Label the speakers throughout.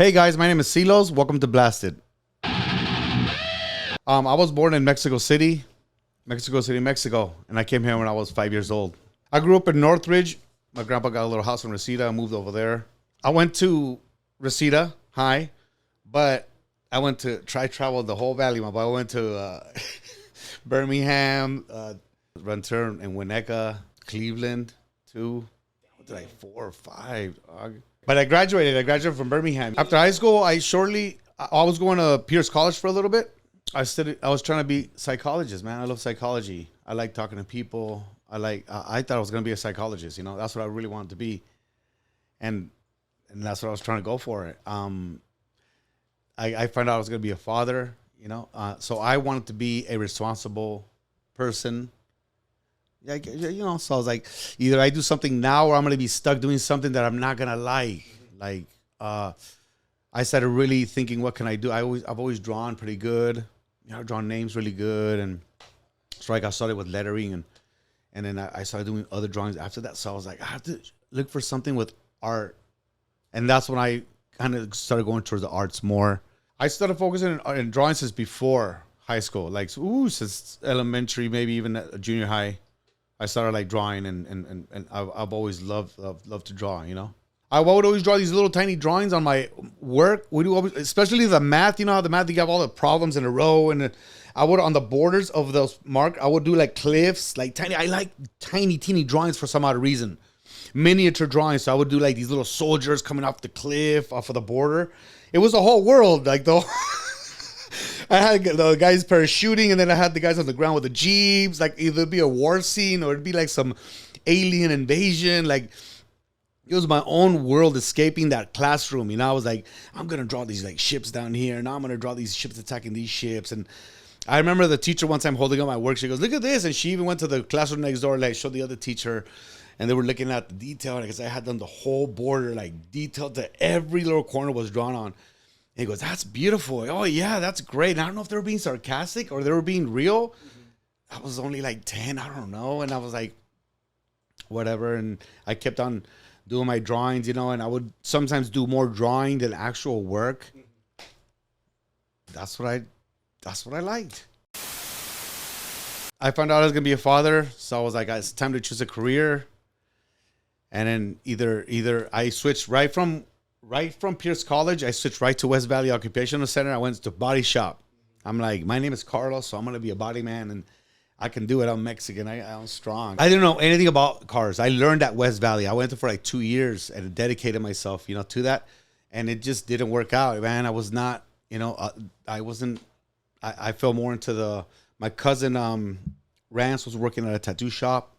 Speaker 1: Hey guys, my name is Silos. Welcome to Blasted. I was born in Mexico City, Mexico, and I came here when I was 5 years old. I grew up in Northridge. My grandpa got a little house in Reseda. I moved over there. I went to Reseda High, but I traveled the whole valley. I went to Birmingham, Ventura and Winnetka, Cleveland, too. What did I, 4 or 5, dog? But I graduated from Birmingham. After high school, I was going to Pierce College for a little bit. I was trying to be psychologist, man. I love psychology. I like talking to people. I thought I was going to be a psychologist, you know. That's what I really wanted to be. And that's what I was trying to go for it. I found out I was going to be a father, you know. So I wanted to be a responsible person. Yeah, you know, so I was like, either I do something now or I'm going to be stuck doing something that I'm not going to like. Like, I started really thinking, what can I do? I've always drawn pretty good. You know, I've drawn names really good. And so I got started with lettering and then I started doing other drawings after that. So I was like, I have to look for something with art. And that's when I kind of started going towards the arts more. I started focusing on drawing since before high school, like, since elementary, maybe even junior high. I started like drawing and I've always loved to draw, you know. I would always draw these little tiny drawings on my work. We do always, especially the math, you know how the math, you have all the problems in a row, and I would, on the borders of those I would do like cliffs, like tiny, I like tiny, teeny drawings for some odd reason. Miniature drawings. So I would do like these little soldiers coming off the cliff, off of the border. It was a whole world, like I had the guys parachuting, and then I had the guys on the ground with the jeeps. Like, either it'd be a war scene or it'd be like some alien invasion. Like, it was my own world escaping that classroom. You know, I was like, I'm going to draw these like ships down here. And now I'm going to draw these ships attacking these ships. And I remember the teacher one time holding up my work. She goes, look at this. And she even went to the classroom next door, like showed the other teacher. And they were looking at the detail, because I had done the whole border, like detailed to every little corner was drawn on. And he goes, that's beautiful. Oh, yeah, that's great. And I don't know if they were being sarcastic or they were being real. Mm-hmm. I was only like 10. I don't know. And I was like, whatever. And I kept on doing my drawings, you know, and I would sometimes do more drawing than actual work. Mm-hmm. That's what I liked. I found out I was going to be a father. So I was like, it's time to choose a career. And then either I switched right from Pierce College, I switched right to West Valley Occupational Center. I went to body shop. I'm like, my name is Carlos, so I'm going to be a body man, and I can do it. I'm Mexican. I'm strong. I didn't know anything about cars. I learned at West Valley. I went there for like 2 years and dedicated myself, you know, to that. And it just didn't work out, man. I was not, you know, I fell more into my cousin, Rance, was working at a tattoo shop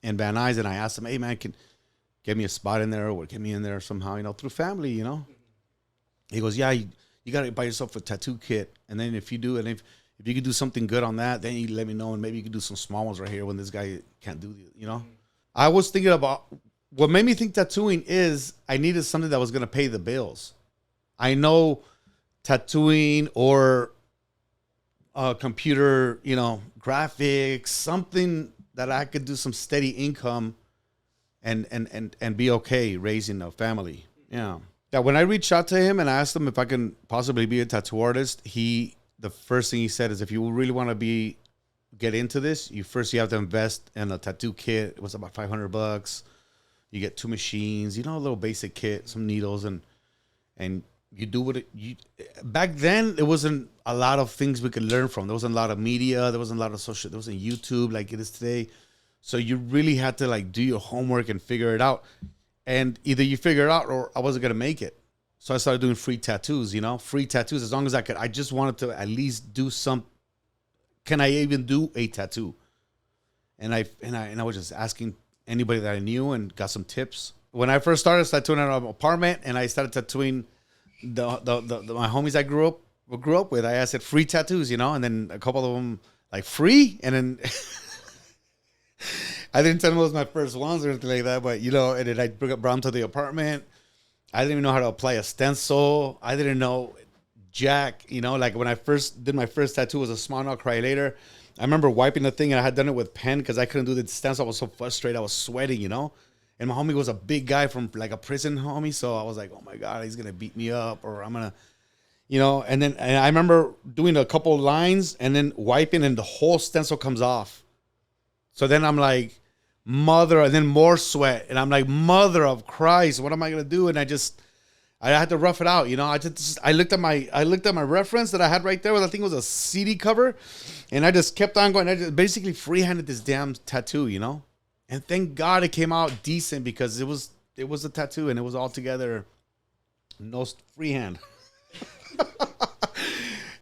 Speaker 1: in Van Nuys, and I asked him, hey, man, can get me a spot in there or get me in there somehow, you know, through family, you know. He goes, yeah, you got to buy yourself a tattoo kit. And then if you do, and if you could do something good on that, then you let me know, and maybe you could do some small ones right here when this guy can't do it, you know. I was thinking about, what made me think tattooing is I needed something that was going to pay the bills. I know tattooing or computer, you know, graphics, something that I could do some steady income and be okay raising a family. Yeah. Yeah. When I reached out to him and I asked him if I can possibly be a tattoo artist, the first thing he said is, if you really want to get into this, you have to invest in a tattoo kit. It was about $500. You get 2 machines, you know, a little basic kit, some needles, and you do back then it wasn't a lot of things we could learn from. There wasn't a lot of media. There wasn't a lot of social. There wasn't YouTube like it is today. So you really had to like do your homework and figure it out. And either you figure it out or I wasn't going to make it. So I started doing free tattoos, you know, as long as I could. I just wanted to at least do can I even do a tattoo? And I was just asking anybody that I knew and got some tips. When I first started tattooing in an apartment and I started tattooing my homies I grew up with, I asked for free tattoos, you know, and then a couple of them like free. And then I didn't tell them it was my first ones or anything like that, but, you know, and then I brought them to the apartment. I didn't even know how to apply a stencil. I didn't know jack, you know, like when I first did my first tattoo, was a Smile Now Cry Later. I remember wiping the thing, and I had done it with pen because I couldn't do the stencil. I was so frustrated. I was sweating, you know, And my homie was a big guy from like a prison homie. So I was like, oh my God, he's going to beat me up or I'm going to, and then and I remember doing a couple of lines and then wiping and the whole stencil comes off. So then I'm like, and then more sweat. And I'm like, mother of Christ, what am I going to do? And I had to rough it out. I looked at my reference that I had right there. I think it was a CD cover. And I just kept on going. I just basically freehanded this damn tattoo, And thank God it came out decent because it was a tattoo and it was all together. No freehand.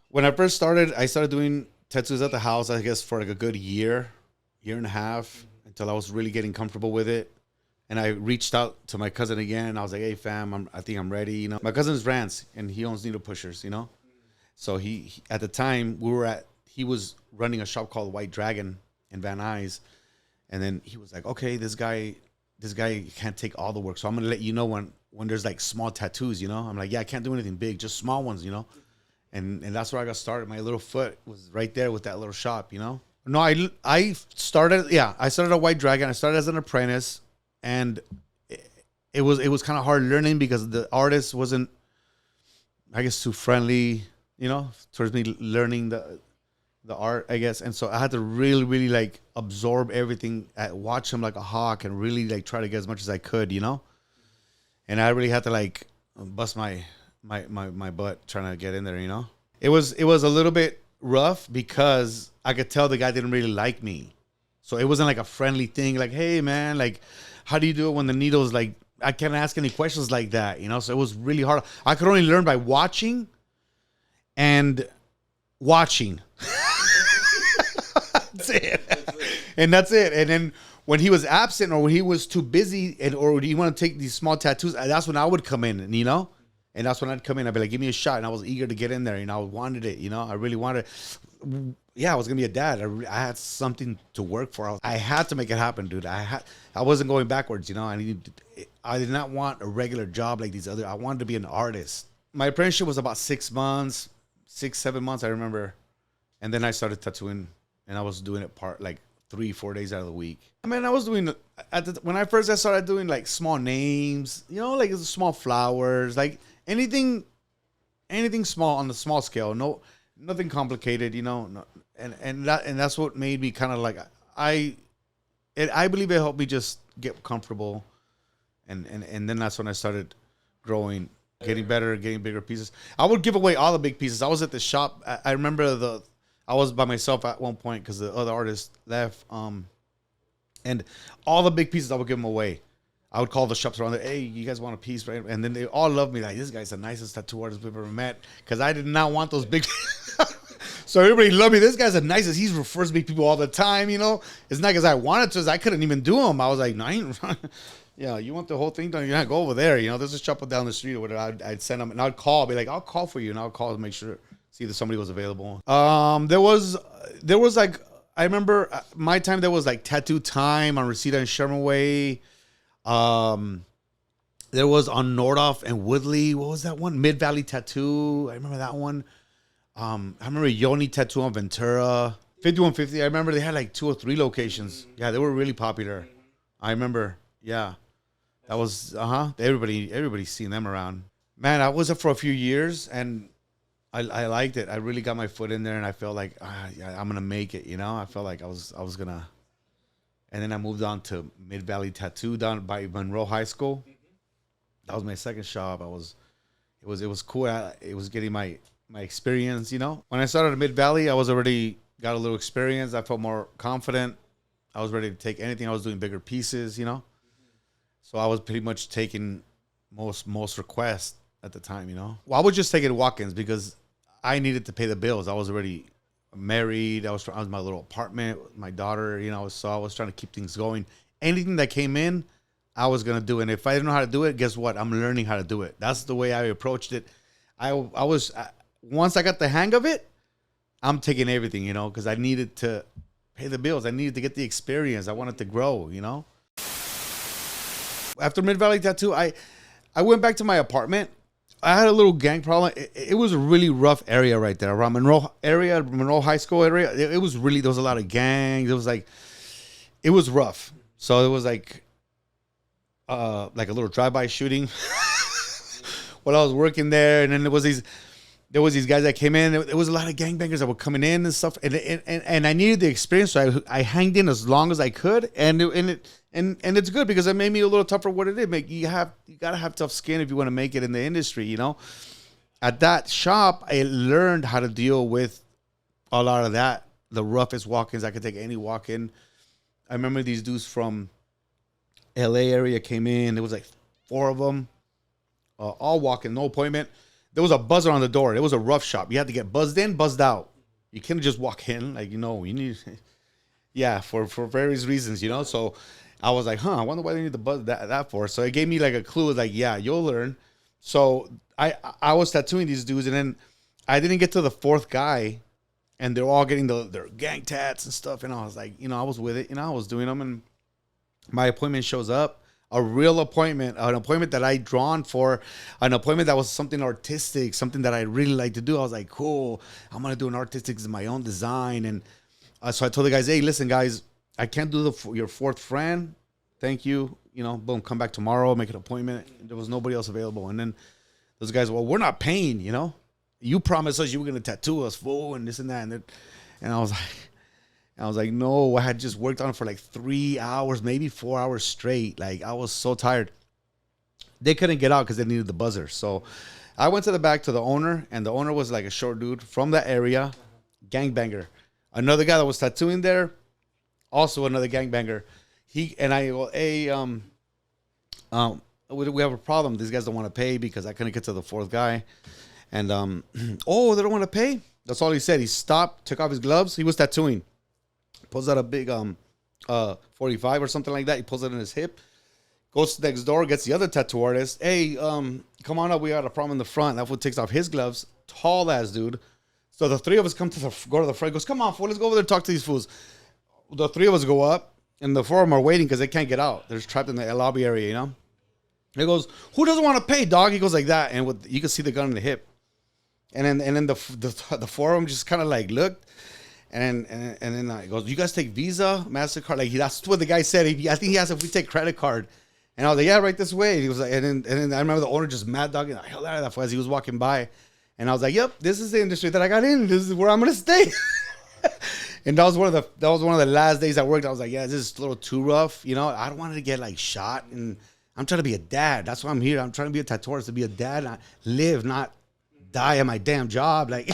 Speaker 1: When I first started, I started doing tattoos at the house, I guess, for like a good year and a half until I was really getting comfortable with it. And I reached out to my cousin again. I was like, hey, fam, I think I'm ready. My cousin is Rance, and he owns needle pushers, So he at the time, he was running a shop called White Dragon in Van Nuys. And then he was like, okay, this guy can't take all the work. So I'm going to let you know when there's like small tattoos, I'm like, yeah, I can't do anything big, just small ones, And that's where I got started. My little foot was right there with that little shop, No, I started at White Dragon. I started as an apprentice, and it was kind of hard learning because the artist wasn't, I guess, too friendly, towards me learning the art, I guess. And so I had to really, really like absorb everything, watch him like a hawk, and really like try to get as much as I could, And I really had to like bust my butt trying to get in there, It was a little bit rough because I could tell the guy didn't really like me. So it wasn't like a friendly thing, like, hey man, like, how do you do it when the needle's like, I can't ask any questions like that, So it was really hard. I could only learn by watching and watching. That's it. And that's it. And then when he was absent or when he was too busy or he want to take these small tattoos, that's when I would come in, And that's when I'd come in. I'd be like, give me a shot. And I was eager to get in there. I wanted it. I really wanted it. Yeah, I was going to be a dad. I had something to work for. I had to make it happen, dude. I wasn't going backwards, I did not want a regular job like these other. I wanted to be an artist. My apprenticeship was about 6 months, 7 months, I remember. And then I started tattooing. And I was doing it 3-4 days out of the week. I mean, I was doing, when I started doing like small names, like small flowers, like anything small on the small scale. No, nothing complicated, no, and that's what made me kind of like, I believe it helped me just get comfortable. And then that's when I started growing, getting better, getting bigger pieces. I would give away all the big pieces. I was at the shop. I remember I was by myself at one point because the other artist left. And all the big pieces, I would give them away. I would call the shops around there, hey, you guys want a piece, right? And then they all loved me. Like, this guy's the nicest tattoo artist we've ever met. Because I did not want those big. So everybody loved me. This guy's the nicest. He refers big people all the time, It's not because I wanted to. I couldn't even do them. I was like, no, yeah, you want the whole thing done? You're not go over there. There's a shop down the street or whatever. I'd send them and I'd call. I'd be like, I'll call for you. And I'll call to make sure, see if somebody was available. There was like, I remember my time, there was like Tattoo Time on Reseda and Sherman Way. There was on Nordhoff and Woodley. What was that one? Mid Valley Tattoo. I remember that one. I remember Yoni Tattoo on Ventura. 5150. I remember they had like 2 or 3 locations. Yeah, they were really popular. I remember. Yeah. That was, everybody's seen them around. Man, I was up for a few years and I liked it. I really got my foot in there and I felt like, I'm going to make it, I felt like I was going to. And then I moved on to Mid Valley Tattoo down by Monroe High School. That was my second shop. It was cool. It was getting my experience, When I started at Mid Valley, I was already got a little experience. I felt more confident. I was ready to take anything. I was doing bigger pieces, So I was pretty much taking most requests at the time, Well, I was just taking walk-ins because I needed to pay the bills. I was already married. I was in my little apartment with my daughter, so I was trying to keep things going. Anything that came in, I was going to do. And if I didn't know how to do it, guess what? I'm learning how to do it. That's the way I approached it. Once I got the hang of it, I'm taking everything, because I needed to pay the bills. I needed to get the experience. I wanted to grow, After Mid Valley Tattoo, I went back to my apartment. I had a little gang problem. It was a really rough area right there around Monroe High School area. It was really, there was a lot of gangs. It was rough. So it was like, like a little drive-by shooting while I was working there, and then there was these guys that came in. There was a lot of gangbangers that were coming in and stuff, and I needed the experience, so I hanged in as long as I could, and it's good because it made me a little tougher. What it did, you gotta have tough skin if you want to make it in the industry, you know. At that shop, I learned how to deal with a lot of that, the roughest walk-ins. I could take any walk-in. I remember these dudes from LA area came in. There was like 4 of them, all walking, no appointment. There was a buzzer on the door. It was a rough shop. You had to get buzzed in, buzzed out. You couldn't just walk in. Like, you know, you need, yeah, for various reasons, you know. So I was like, I wonder why they need the buzz that for. So it gave me like a clue. Like, yeah, you'll learn. So I was tattooing these dudes, and then I didn't get to the 4th guy, and they're all getting their gang tats and stuff. And I was like, you know, I was with it. You know, I was doing them, and my appointment shows up. A real appointment, an appointment that I drawn for, an appointment that was something artistic, something that I really like to do. I was like, cool, I'm going to do an artistic in my own design. And so I told the guys, hey, listen, guys, I can't do your 4th friend. Thank you. You know, boom, come back tomorrow, make an appointment. There was nobody else available. And then those guys, well, we're not paying, you know. You promised us you were going to tattoo us, fool, and this and that. And I was like, no, I had just worked on it for like 3 hours, maybe 4 hours straight. Like, I was so tired. They couldn't get out because they needed the buzzer. So I went to the back to the owner, and the owner was like a short dude from that area, gangbanger. Another guy that was tattooing there, also another gangbanger. I go, hey, we have a problem. These guys don't want to pay because I couldn't get to the 4th guy. And, oh, they don't want to pay? That's all he said. He stopped, took off his gloves. He was tattooing. Pulls out a big 45 or something like that. He pulls it in his hip. Goes next door, gets the other tattoo artist. Hey, come on up. We got a problem in the front. That fool takes off his gloves. Tall ass dude. So the 3 of us go to the front. Goes, come on, fool. Let's go over there and talk to these fools. The 3 of us go up, and the 4 of them are waiting because they can't get out. They're trapped in the lobby area, you know. He goes, who doesn't want to pay, dog? He goes like that, and you can see the gun in the hip. And then the 4 of them just kind of like looked. And then he goes, you guys take Visa, MasterCard? Like, that's what the guy said. I think he asked if we take credit card. And I was like, yeah, right this way. And he was like, and then I remember the owner just mad dogging the hell out of that fool as he was walking by. And I was like, yep, this is the industry that I got in. This is where I'm gonna stay. And that was one of the last days I worked. I was like, yeah, this is a little too rough. You know, I don't want to get like shot. And I'm trying to be a dad. That's why I'm here. I'm trying to be a tattoo artist, to be a dad, not live, not die at my damn job. Like.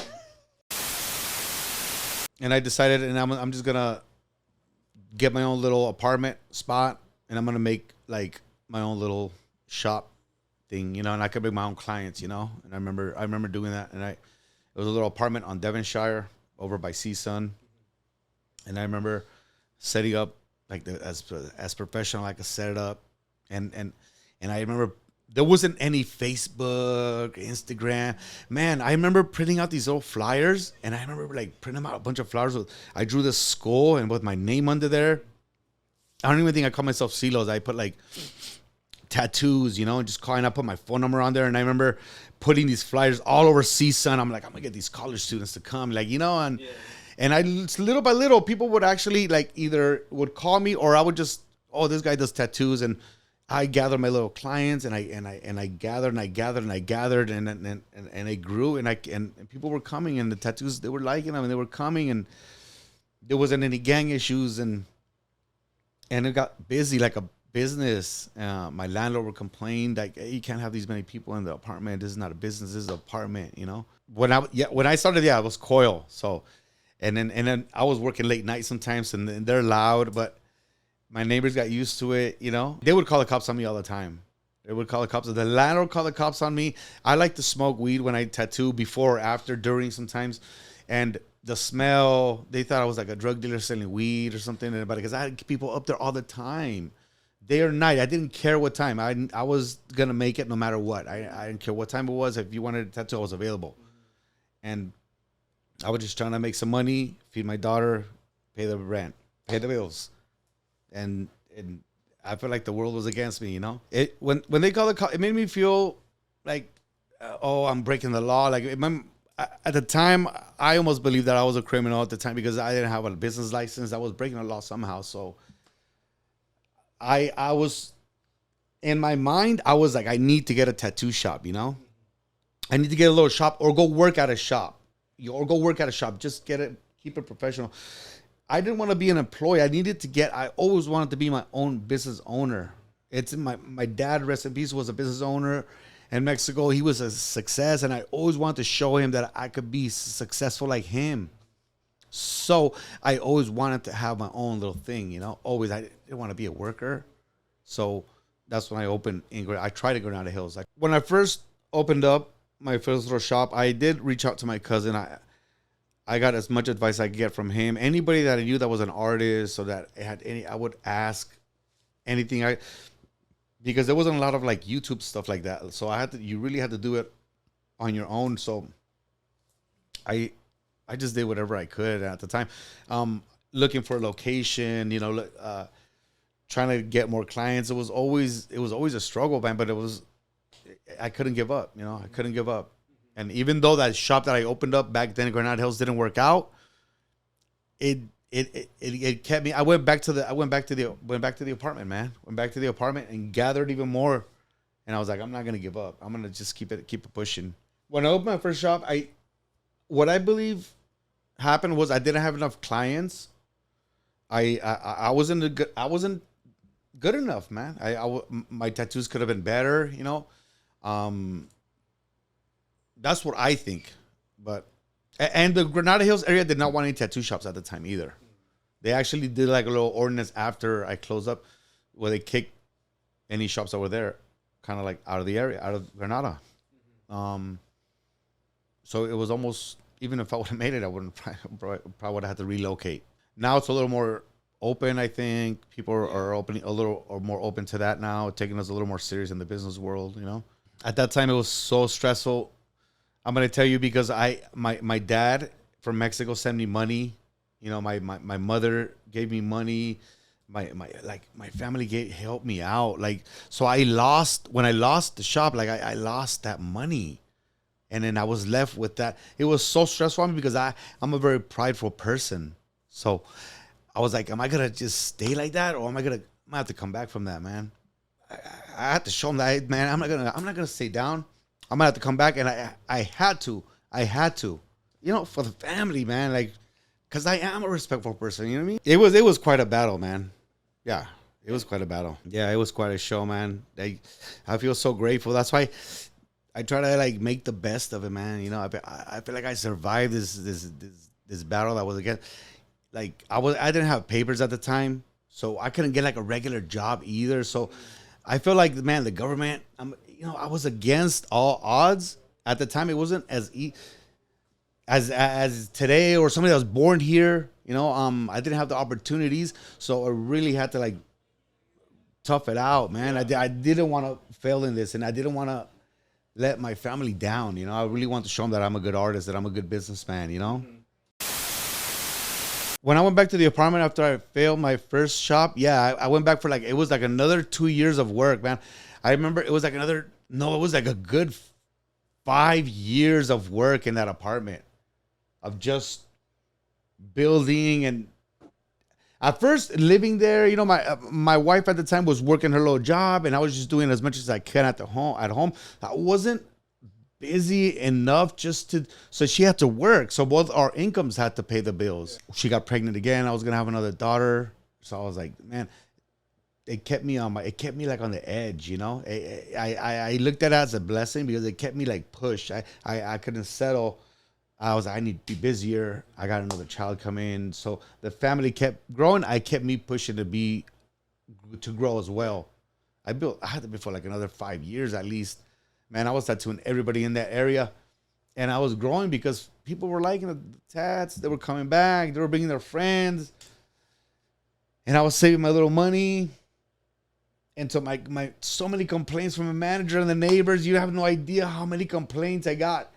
Speaker 1: And I decided, and I'm just gonna get my own little apartment spot, and I'm gonna make like my own little shop thing, you know. And I could bring my own clients, you know. And I remember doing that, and it was a little apartment on Devonshire over by CSUN, and I remember setting up like as professional I could set it up, and I remember. There wasn't any Facebook, Instagram. Man, I remember printing out these old flyers, and I remember like printing out a bunch of flyers. I drew this skull and with my name under there. I don't even think I call myself Silos. I put like tattoos, you know, and just calling. I put my phone number on there, and I remember putting these flyers all over CSUN. I'm like, I'm gonna get these college students to come, like, you know, and I little by little, people would actually like either would call me or I would just, oh, this guy does tattoos, and I gathered my little clients, and I gathered and I grew, and people were coming, and the tattoos, they were liking them, and they were coming, and there wasn't any gang issues, and it got busy like a business. My landlord would complain like, hey, you can't have these many people in the apartment. This is not a business. This is an apartment, you know. When I started, I was coil. So, and then I was working late night sometimes, and they're loud, but my neighbors got used to it, you know. They would call the cops on me all the time. They would call the cops. The landlord called the cops on me. I like to smoke weed when I tattoo, before or after, during sometimes. And the smell, they thought I was like a drug dealer selling weed or something. Because I had people up there all the time. Day or night. I didn't care what time. I was going to make it no matter what. I didn't care what time it was. If you wanted a tattoo, I was available. And I was just trying to make some money, feed my daughter, pay the rent, pay the bills. And I felt like the world was against me, you know. When they called the cop, it made me feel like, oh, I'm breaking the law. Like at the time, I almost believed that I was a criminal at the time because I didn't have a business license. I was breaking the law somehow. So I was in my mind, I was like, I need to get a tattoo shop, you know? I need to get a little shop or go work at a shop. Or go work at a shop. Just get it, keep it professional. I didn't want to be an employee. I always wanted to be my own business owner. It's my dad, rest in peace, was a business owner in Mexico. He was a success, and I always wanted to show him that I could be successful like him. So I always wanted to have my own little thing, you know. Always, I didn't want to be a worker. So that's when I opened I tried to go down the hills. Like when I first opened up my first little shop, I did reach out to my cousin. I got as much advice I could get from him. Anybody that I knew that was an artist or that had any, I would ask anything. Because there wasn't a lot of like YouTube stuff like that. So you really had to do it on your own. So I just did whatever I could at the time. Looking for a location, you know, trying to get more clients. It was always a struggle, man, but I couldn't give up, you know, I couldn't give up. And even though that shop that I opened up back then in Granada Hills didn't work out, it kept me. I went back to the apartment, man. Went back to the apartment and gathered even more. And I was like, I'm not gonna give up. I'm gonna just keep it pushing. When I opened my first shop, what I believe happened was I didn't have enough clients. I wasn't good enough, man. My tattoos could have been better, you know. That's what I think. And the Granada Hills area did not want any tattoo shops at the time either. They actually did like a little ordinance after I closed up where they kicked any shops that were there kind of like out of the area, out of Granada. So it was almost, even if I would have made it, I wouldn't probably would have had to relocate. Now it's a little more open, I think. People are opening a little or more open to that now, taking us a little more serious in the business world, you know. At that time, it was so stressful. I'm going to tell you because my dad from Mexico sent me money. You know, my mother gave me money. My family helped me out. Like, so when I lost the shop, like I lost that money. And then I was left with that. It was so stressful on me because I'm a very prideful person. So I was like, am I going to just stay like that? Or am I going to have to come back from that, man? I had to show him that, man, I'm not gonna stay down. I'm gonna have to come back, and I had to, you know, for the family, man, like, cause I am a respectful person, you know what I mean? It was quite a battle, man. Yeah, it was quite a battle. Yeah, it was quite a show, man. I feel so grateful. That's why I try to like make the best of it, man. You know, I feel like I survived this battle that was against. Like I didn't have papers at the time, so I couldn't get like a regular job either. So I feel like, man, the government, I was against all odds. At the time, it wasn't as today, or somebody that was born here, you know. I didn't have the opportunities, so I really had to like tough it out, man. I didn't want to fail in this, and I didn't want to let my family down, you know. I really want to show them that I'm a good artist, that I'm a good businessman, you know. Mm-hmm. When I went back to the apartment after I failed my first shop, yeah, I went back for it was like another 2 years of work, man. I remember it was like it was like a good 5 years of work in that apartment of just building. And at first living there, you know, my wife at the time was working her little job, and I was just doing as much as I can at home. I wasn't busy enough so she had to work. So both our incomes had to pay the bills. She got pregnant again. I was going to have another daughter. So I was like, man, it kept me like on the edge, you know. I looked at it as a blessing because it kept me like pushed. I couldn't settle. I need to be busier. I got another child coming. So the family kept growing. I kept me pushing to grow as well. I had to be for like another 5 years at least. Man, I was tattooing everybody in that area, and I was growing because people were liking the tats. They were coming back. They were bringing their friends, and I was saving my little money. And so my so many complaints from the manager and the neighbors. You have no idea how many complaints I got.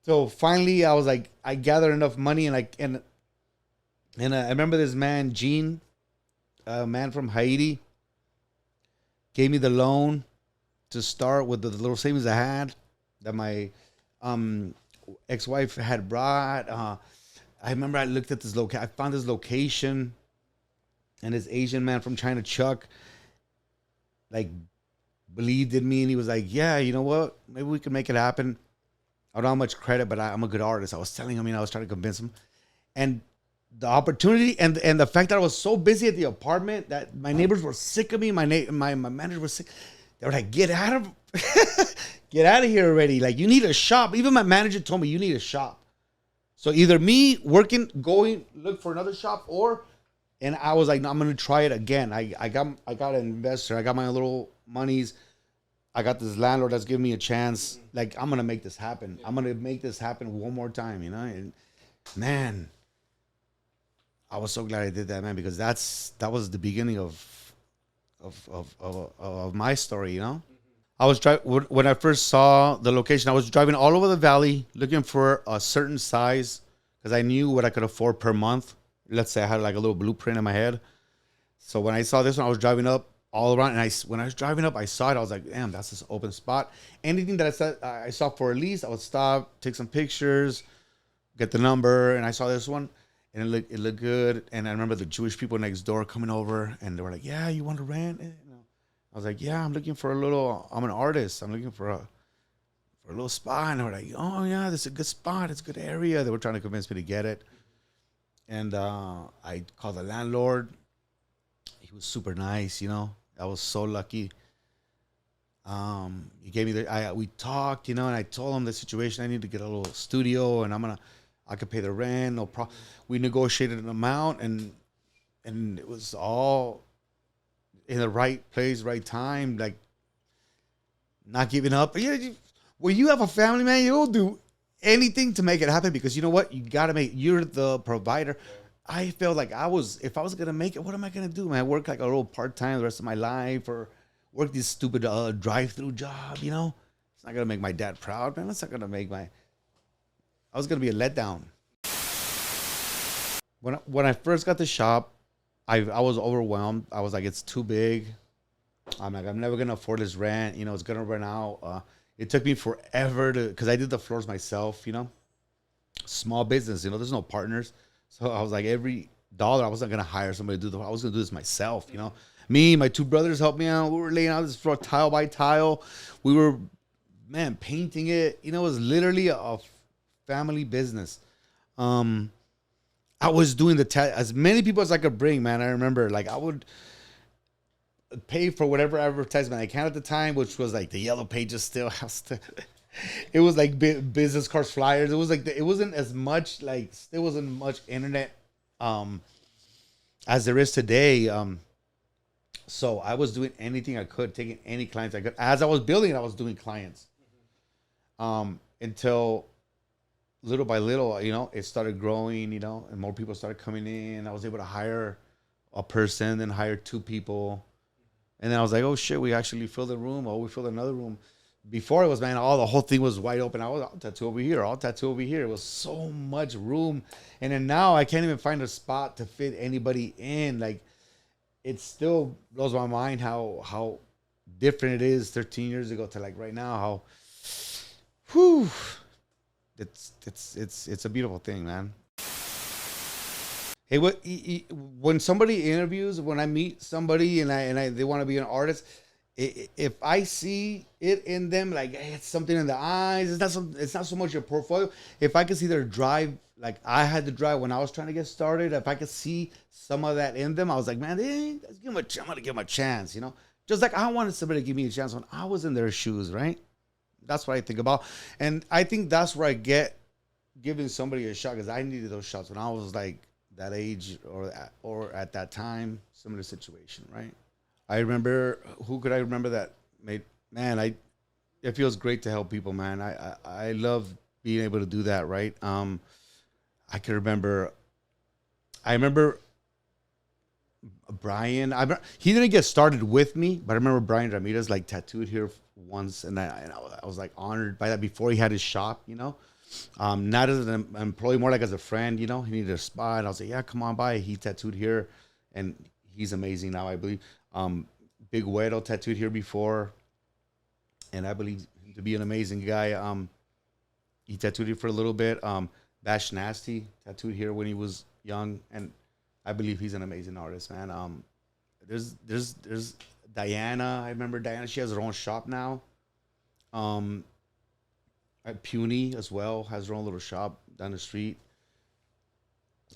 Speaker 1: So finally, I was like, I gathered enough money, and I remember this man, Gene, a man from Haiti, gave me the loan to start with the little savings I had that my ex-wife had brought. I remember I looked at this I found this location, and this Asian man from China, Chuck, like believed in me, and he was like, yeah, you know what? Maybe we can make it happen. I don't have much credit, but I'm a good artist. I was telling him, I was trying to convince him. And the opportunity and the fact that I was so busy at the apartment that my neighbors were sick of me. My manager was sick. They were like, get out of get out of here already. Like, you need a shop. Even my manager told me, you need a shop. So either me working, going look for another shop, and I was like, no, I'm gonna try it again. I got an investor. I got my little monies. I got this landlord that's giving me a chance. Like, I'm gonna make this happen. I'm gonna make this happen one more time. And man, I was so glad I did that, man, because that was the beginning of my story. I was driving when I first saw the location. I was driving all over the valley looking for a certain size because I knew what I could afford per month. Let's say I had like a little blueprint in my head. So when I saw this one, I was driving up all around, and when I was driving up, I saw it. I was like, damn, that's this open spot. Anything that I saw for a lease, I would stop, take some pictures, get the number, and I saw this one, and it looked good. And I remember the Jewish people next door coming over, and they were like, yeah, you want to rent it? I was like, yeah, I'm looking for I'm an artist. I'm looking for a little spot. And they were like, oh, yeah, this is a good spot. It's a good area. They were trying to convince me to get it. And I called the landlord. He was super nice, I was so lucky. He gave me we talked, and I told him the situation. I need to get a little studio, and I could pay the rent, no problem. We negotiated an amount, and it was all in the right place, right time, like not giving up. Yeah, when you have a family, man, you'll do anything to make it happen because you know what? You're the provider. I felt like if I was going to make it, what am I going to do, man? Work like a little part-time the rest of my life or work this stupid drive-through job, It's not going to make my dad proud, man. That's not going to make I was going to be a letdown. When I first got the shop, I was overwhelmed. I was like, it's too big. I'm like, I'm never going to afford this rent. It's going to run out. It took me forever because I did the floors myself, Small business, there's no partners. So I was like, every dollar, I wasn't going to hire somebody to do I was going to do this myself, Me, my two brothers helped me out. We were laying out this floor tile by tile. We were, man, painting it. It was literally a family business. I was doing as many people as I could bring, man. I remember, like, I would pay for whatever advertisement I can at the time, which was like the yellow pages still. It was like business cards, flyers. It was like it wasn't as much there wasn't much internet as there is today. So I was doing anything I could, taking any clients I could. As I was building it, I was doing clients. Until little by little, it started growing, and more people started coming in. I was able to hire a person, then hire two people. And then I was like, oh shit, we actually filled the room. Oh, we filled another room. Before it was, man, the whole thing was wide open. I was all tattoo over here, all tattoo over here. It was so much room. And then now I can't even find a spot to fit anybody in. Like, it still blows my mind how different it is 13 years ago to like right now. It's a beautiful thing, man. Hey, when somebody interviews, when I meet somebody and they want to be an artist, if I see it in them, like, hey, it's something in the eyes, it's not so much your portfolio. If I could see their drive, like I had to drive when I was trying to get started, if I could see some of that in them, I was like, man, let's I'm gonna give them a chance, Just like I wanted somebody to give me a chance when I was in their shoes, right? That's what I think about, and I think that's where I get giving somebody a shot because I needed those shots when I was like that age or at that time, similar situation, right? I remember, who could I remember that made, man, it feels great to help people, man. I love being able to do that, right? I remember Brian. He didn't get started with me, but I remember Brian Ramirez like tattooed here once, and I was like honored by that before he had his shop, not as an employee, more like as a friend, He needed a spot. I was like, yeah, come on by. He tattooed here, and he's amazing now, I believe. Big Wedo tattooed here before, and I believe him to be an amazing guy. He tattooed here for a little bit. Bash Nasty tattooed here when he was young, and I believe he's an amazing artist, man. There's Diana. I remember Diana. She has her own shop now. Um, at Puny as well has her own little shop down the street.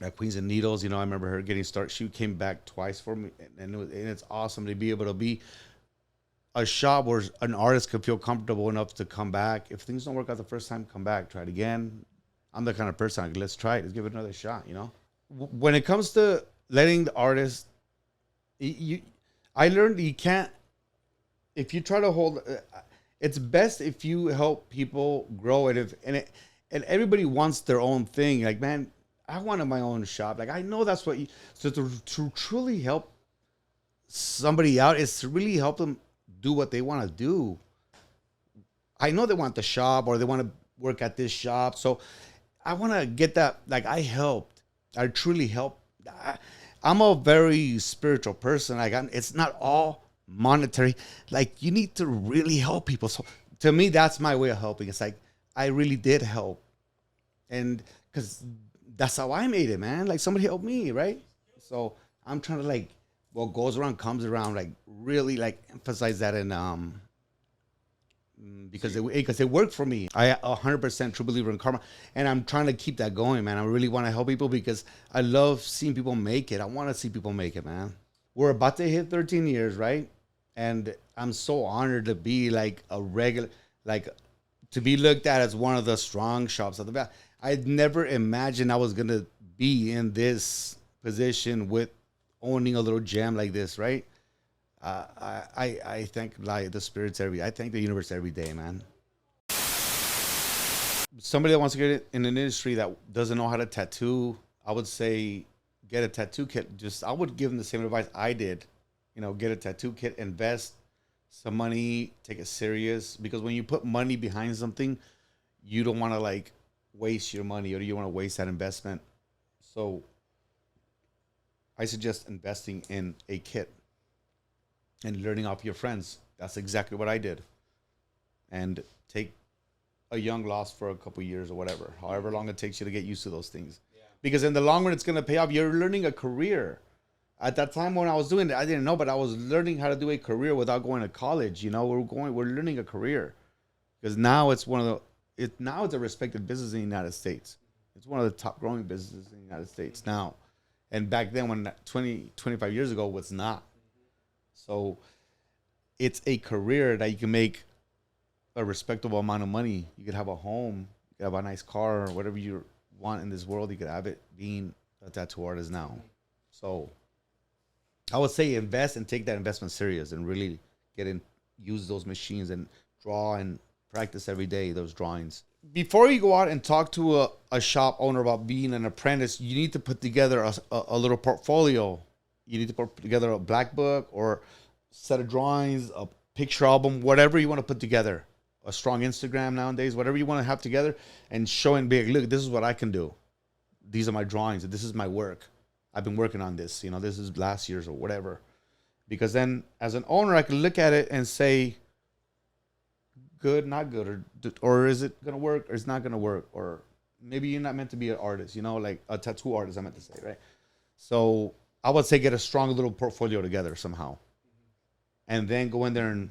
Speaker 1: At Queens and Needles, I remember her getting started. She came back twice for me, and it's awesome to be able to be a shop where an artist could feel comfortable enough to come back. If things don't work out the first time, come back, try it again. I'm the kind of person like, let's try it, let's give it another shot. When it comes to letting the artist, I learned you can't. If you try to hold, it's best if you help people grow. And everybody wants their own thing. Like, man, I wanted my own shop. Like, I know that's what you. So to truly help somebody out is to really help them do what they want to do. I know they want the shop or they want to work at this shop. So I want to get that. Like, I helped. I truly helped. I'm a very spiritual person. Like, it's not all monetary. Like, you need to really help people. So to me, that's my way of helping. It's like, I really did help. And because that's how I made it, man. Like, somebody helped me, right? So I'm trying to, like, what goes around comes around. Like, really, like, emphasize that in because it worked for me. I 100% true believer in karma, and I'm trying to keep that going, man. I really want to help people because I love seeing people make it. I want to see people make it, man. We're about to hit 13 years, right? And I'm so honored to be like a regular, like, to be looked at as one of the strong shops at the back. I'd never imagined I was gonna be in this position with owning a little gem like this, right? I thank, like, the spirits I thank the universe every day, man. Somebody that wants to get in an industry that doesn't know how to tattoo, I would say get a tattoo kit. I would give them the same advice I did. Get a tattoo kit, invest some money, take it serious. Because when you put money behind something, you don't want to, like, waste your money, or you want to waste that investment. So I suggest investing in a kit and learning off your friends. That's exactly what I did. And take a young loss for a couple years or whatever, however long it takes you to get used to those things. Yeah. Because in the long run, it's going to pay off. You're learning a career. At that time when I was doing it, I didn't know, but I was learning how to do a career without going to college. We're learning a career, because now it's now it's a respected business in the United States. It's one of the top growing businesses in the United States now. And back then, when 25 years ago, was not. So it's a career that you can make a respectable amount of money. You could have a home, you could have a nice car, or whatever you want in this world. You could have it being a tattoo artist now. So I would say invest and take that investment serious and really use those machines and draw and practice every day those drawings. Before you go out and talk to a shop owner about being an apprentice, you need to put together a little portfolio. You need to put together a black book or set of drawings, a picture album, whatever you want to put together. A strong Instagram nowadays, whatever you want to have together, and show and be like, look, this is what I can do. These are my drawings. This is my work. I've been working on this. This is last year's or whatever. Because then as an owner, I can look at it and say, good, not good, or is it going to work or it's not going to work? Or maybe you're not meant to be an artist, like a tattoo artist, I meant to say, right? So I would say get a strong little portfolio together somehow. And then go in there and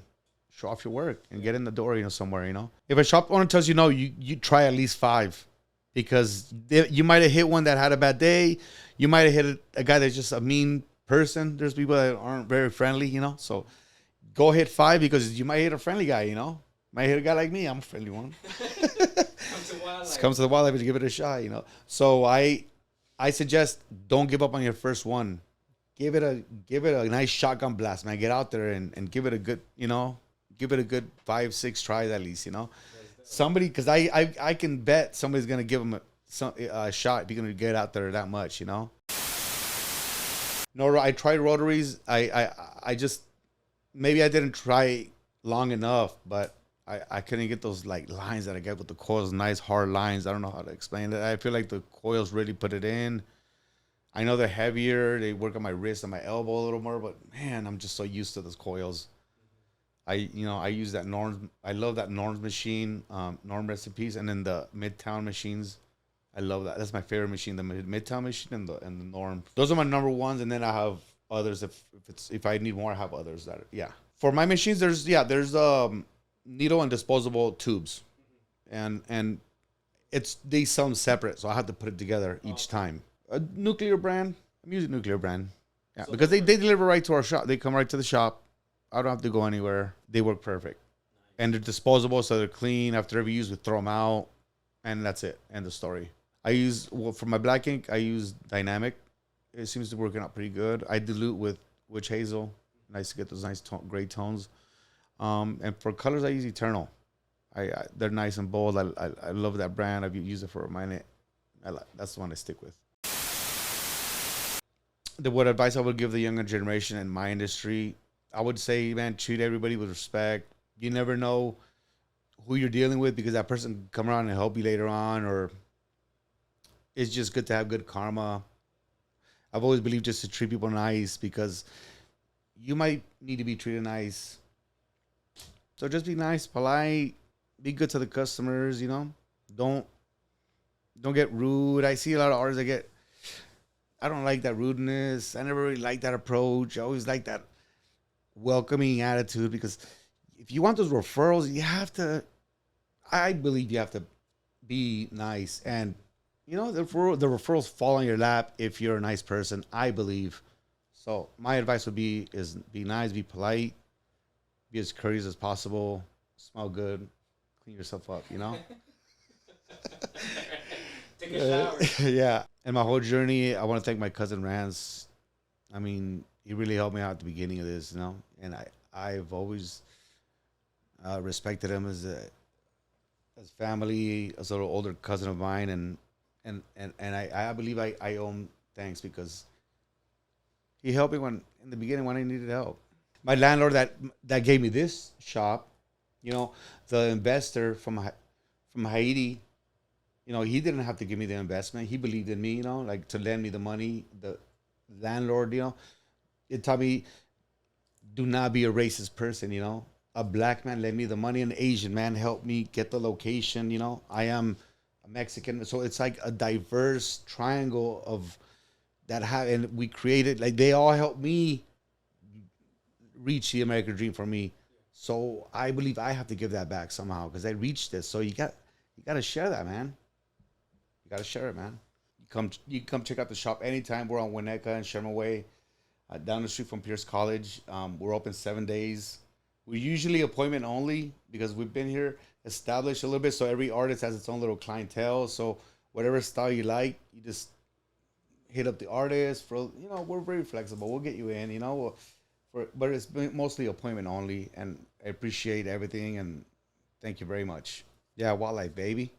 Speaker 1: show off your work and get in the door, somewhere, If a shop owner tells you no, you try at least 5. Because you might have hit one that had a bad day. You might have hit a guy that's just a mean person. There's people that aren't very friendly, So go hit 5, because you might hit a friendly guy, Might hit a guy like me. I'm a friendly one. Comes to the wildlife and give it a shot, So I suggest don't give up on your first one. Give it a nice shotgun blast, man. Get out there and give it a good, give it a good 5-6 tries at least, Somebody, because I can bet somebody's gonna give him a shot if you're gonna get out there that much, No, I tried rotaries. I just, maybe I didn't try long enough, but I couldn't get those, like, lines that I get with the coils, nice hard lines. I don't know how to explain it. I feel like the coils really put it in. I know they're heavier. They work on my wrist and my elbow a little more, but man, I'm just so used to those coils. I use that Norm. I love that Norm's machine, Norm recipes, and then the Midtown machines. I love that. That's my favorite machine, the Midtown machine and the Norm. Those are my number ones. And then I have others if I need more, I have others that yeah. For my machines, there's needle and disposable tubes, and it's they sound separate, so I have to put it together each time. A nuclear brand. I'm using nuclear brand. Yeah, so because they deliver right to our shop. They come right to the shop. I don't have to go anywhere. They work perfect, and they're disposable, so they're clean. After every use, we throw them out, and that's it. End of story. I use for my black ink. I use dynamic. It seems to be working out pretty good. I dilute with witch hazel. Nice to get those nice gray tones. And for colors, I use Eternal. They're nice and bold. I love that brand. I've used it for a minute. That's the one I stick with. What advice I would give the younger generation in my industry, I would say, man, treat everybody with respect. You never know who you're dealing with because that person can come around and help you later on, or it's just good to have good karma. I've always believed just to treat people nice because you might need to be treated nice. So just be nice, polite, be good to the customers, you know. Don't get rude. I see a lot of artists that I don't like that rudeness. I never really like that approach. I always like that welcoming attitude because if you want those referrals, I believe you have to be nice. And, you know, the referrals fall on your lap if you're a nice person, I believe. So my advice would be nice, be polite, be as courteous as possible, smell good, clean yourself up, you know?
Speaker 2: Take a shower.
Speaker 1: Yeah. And my whole journey, I want to thank my cousin Rance. I mean, he really helped me out at the beginning of this, you know? And I've always respected him as family, as an older cousin of mine. And I believe I owe him thanks because he helped me in the beginning when I needed help. My landlord that gave me this shop, you know, the investor from Haiti, you know, he didn't have to give me the investment. He believed in me, you know, like to lend me the money. The landlord, you know, it taught me do not be a racist person, you know. A black man lent me the money, an Asian man helped me get the location, you know. I am a Mexican, so it's like a diverse triangle of that and we created, like they all helped me reach the American dream for me. So I believe I have to give that back somehow because I reached this. So you got to share that, man. You got to share it, man. You come check out the shop anytime. We're on Winnetka and Sherman Way, down the street from Pierce College. We're open 7 days. We're usually appointment only because we've been here established a little bit. So every artist has its own little clientele. So whatever style you like, you just hit up the artist for, you know, we're very flexible. We'll get you in, you know, but it's mostly appointment only. And I appreciate everything and thank you very much. Yeah, wildlife, baby.